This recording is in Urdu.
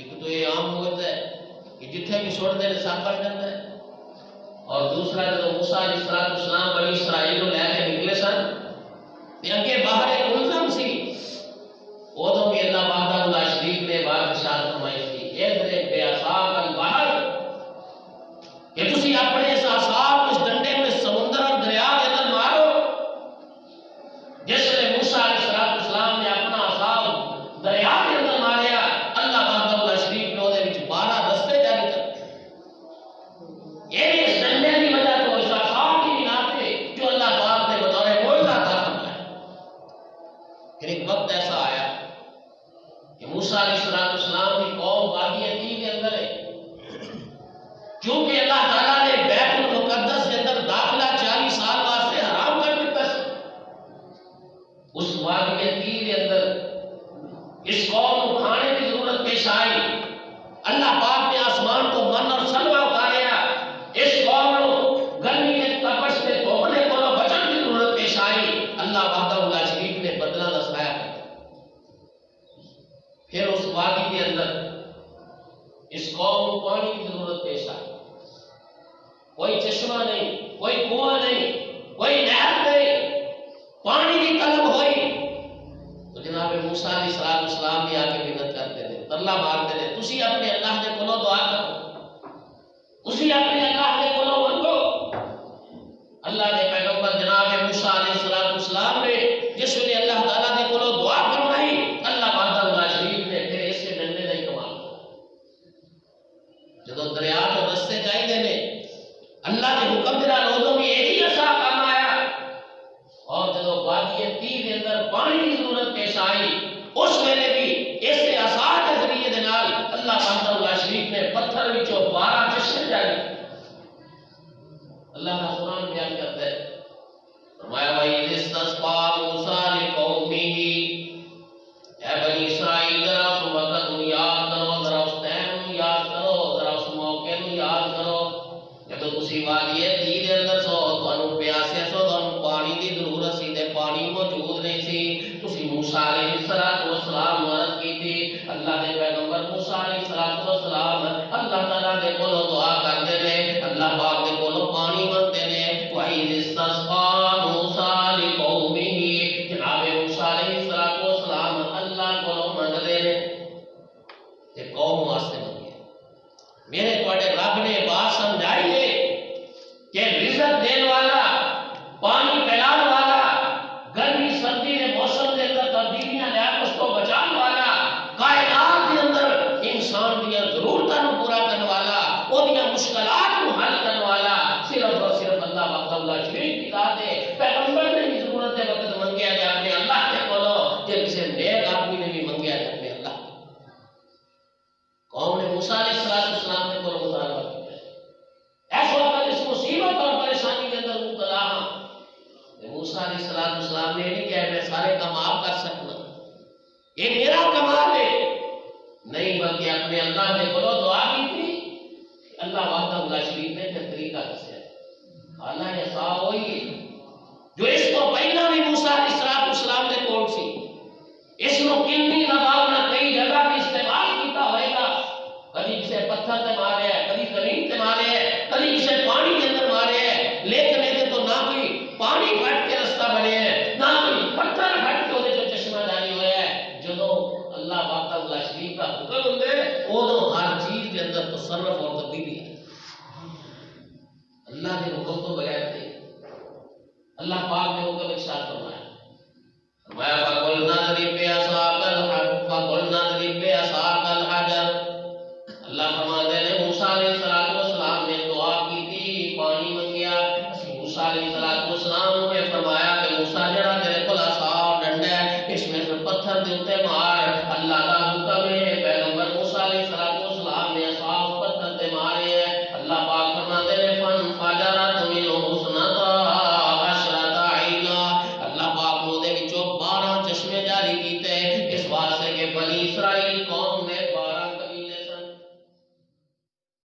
ایک تو یہ عام ہوتا ہے کہ جتنے بھی چھوڑ دے سب بن جاتا ہے، اور دوسرا جب موسیٰ علیہ السلام بنی اسرائیل کو لے کے نکلے سن اگے باہر ایک الزام سی، ادو بھی اللہ وحدہ لا شریک نے بات ارشاد فرمائی تھی اضرب بعصاک البحر کہ تسی اپنے اس عصا کو اس ڈنڈے میں سمندر اور دریا کے اندر مارو۔ جس نے موسیٰ علیہ السلام نے اپنا عصا دریا کے اندر ماریا، اللہ وحدہ لا شریک نے وہ 12 رستے جاری کر یہ اس ڈنڈے کی وجہ تو اس عصا کی بنا پہ جو اللہ پاک نے بطور معجزہ عطا فرمایا۔ پھر ایک وقت ایسا آیا کہ موسیٰ علیہ السلام کی قوم وادی عتیق کے اندر ہے، چونکہ اللہ تعالیٰ نے بیت المقدس کے اندر داخلہ 40 سال واسطے حرام کر دیتا ہے، اس وادی عتیق کے اندر اس قوم کو کھانے کی ضرورت پیش آئی، اللہ پاک نے آسمان کو من اور سلوہ اتاریا، اس قوم کو گرمی کے تپش سے دھوکنے کو بچن کی ضرورت پیش آئی، اللہ وحدہ لا شریک نے بدلہ دستایا۔ پھر اس وادی کے اندر اس قوم کو پانی کی ضرورت پیش آئی، کوئی چشمہ نہیں، کوئی کنواں نہیں، کوئی نہر نہیں، پانی کی طلب ہوئی تو جناب موسیٰ علیہ السلام بھی آ کے منت کرتے تھے، ترلا مارتے تھے، تسی اپنے اللہ کے کولو دعا کرو، تسی اپنے اللہ کے کولو منگو۔ اللہ کے پیغمبر جناب موسیٰ علیہ السلام نے جس نے اللہ تعالیٰ کے کولو دعا فرمائی، اللہ وحدہ لا شریک نے پھر اس سے ڈنڈے نہیں کمال جدو دریا تو رستے چاہیے نے اللہ کے حکم دینا لوگوں میں یہی عصا کام آیا، اور جدو وادی عتیق کے اندر پانی کی ضرورت پیش آئی اس ویلے بھی اس عصا کے ذریعے دے نال اللہ وحدہ لا شریک نے پتھر وچوں 12 چشمے جاری۔ اللہ کا قرآن بیان کرتا ہے، فرمایا وَإِذِ اسْتَسْقَىٰ مُوسَىٰ لِقَوْمِهِ، اے بنی اسرائیل ذرا اس وقت کو یاد کرو، ذرا اس ٹائم کو یاد کرو، ذرا اس موقع کو یاد کرو جب تسی وادی عتیق دے اندر سو، تانوں پیاسے سو، تانوں پانی دی ضرورت سی تے پانی موجود نہیں سی، تسی موسیٰ علیہ السلام عرض کی تھی، اللہ دے پیغمبر موسیٰ علیہ السلام اللہ تعالیٰ دے کولو دعا کرتے نے، اللہ پاک دے کولو پانی منگتے نے۔ وَإِذِ اسْتَسْقَىٰ مُوسَىٰ لِقَوْمِهِ، جناب موسیٰ علیہ السلام اللہ کولو منگتے نے تے قوم واسطے منگے۔ میرے تواڈے رب نے بات سمجھائی ہے کہ رزق دین والا، پانی پلان والا، گرمی سردی کے موسم کے اندر تبدیلیاں لے کے اس کو بچان والا، کائنات کے اندر انسان کی ضرورتوں کو پورا کرنے والا، اودیاں مشکلات کو حل کرنے والا صرف اور صرف اللہ وحدہ لا شریک کی ذات ہے۔ پیغمبر نے بھی ضرورت ہے وقت منگیا جا اپنے اللہ کے کولو، کہ کسی نیک آدمی نے بھی منگیا جا اپنے اللہ کے۔ قوم نے موسیٰ علیہ السلام نے کولو مطالبہ کیا، ایسا وقت اس مصیبت اور پریشانی کے اندر مبتلا ہاں، موسیٰ علیہ السلام نے نہیں کہا میں سارے کام آپ کر سکنا، یہ میرا کمال ہے، نہیں بلکہ اپنے اللہ نے کولو دعا کی تھی، اللہ وحدہ لا شریک نے پھر طریقہ دسیا۔ اللہ نے عصا ہوئی ہے جو اس کو پہلا بھی موسیٰ علیہ السلام نے کول سی، اس کو کنی لگاؤنا کئی جگہ بھی استعمال کیتا ہوئے گا، کبھی کسی پتھر تے مارے ہے، کبھی زمین تے مارے ہے، کبھی کسی پانی کے اندر مارے ہے، لیکن یہ تو نہ کوئی پانی پھٹ کے رستہ بنے ہے، نہ کوئی پتھر پھٹ کے وہ جو چشمہ جاری ہویا ہے۔ جدو اللہ وحدہ لا شریک کا حکم ہوندے ادو ہر چیز کے اندر تصرف اور تبدیلی ہے۔ اللہ نے حکم تو بغیر تھے، اللہ پاک نے حکم ارشاد فرمایا